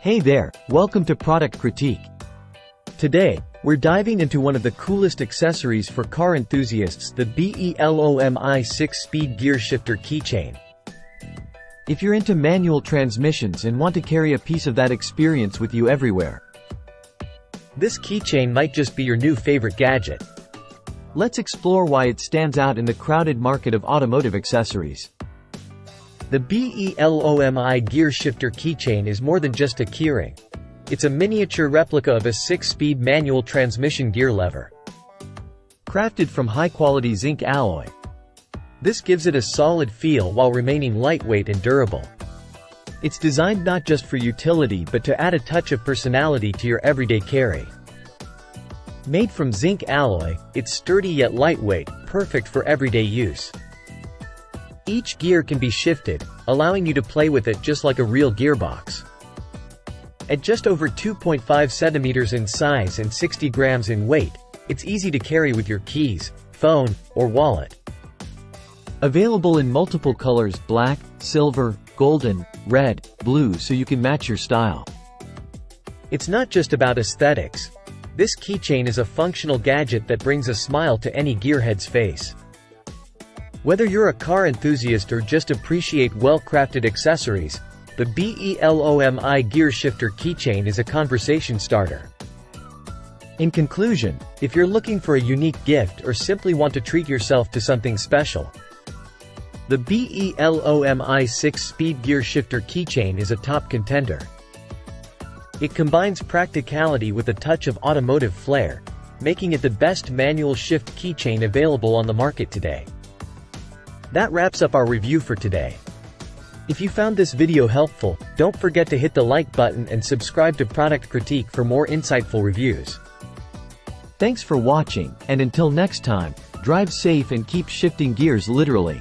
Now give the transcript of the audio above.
Hey there, welcome to Product Critique. Today, we're diving into one of the coolest accessories for car enthusiasts, the BELOMI 6-speed gear shifter keychain. If you're into manual transmissions and want to carry a piece of that experience with you everywhere, this keychain might just be your new favorite gadget. Let's explore why it stands out in the crowded market of automotive accessories. The BELOMI gear shifter keychain is more than just a keyring. It's a miniature replica of a 6-speed manual transmission gear lever. Crafted from high-quality zinc alloy, this gives it a solid feel while remaining lightweight and durable. It's designed not just for utility but to add a touch of personality to your everyday carry. Made from zinc alloy, it's sturdy yet lightweight, perfect for everyday use. Each gear can be shifted, allowing you to play with it just like a real gearbox. At just over 2.5 centimeters in size and 60 grams in weight, it's easy to carry with your keys, phone, or wallet. Available in multiple colors: black, silver, golden, red, blue, so you can match your style. It's not just about aesthetics. This keychain is a functional gadget that brings a smile to any gearhead's face. Whether you're a car enthusiast or just appreciate well-crafted accessories, the BELOMI gear shifter keychain is a conversation starter. In conclusion, if you're looking for a unique gift or simply want to treat yourself to something special, the BELOMI 6-speed gear shifter keychain is a top contender. It combines practicality with a touch of automotive flair, making it the best manual shift keychain available on the market today. That wraps up our review for today. If you found this video helpful, don't forget to hit the like button and subscribe to Product Critique for more insightful reviews. Thanks for watching, and until next time, drive safe and keep shifting gears literally.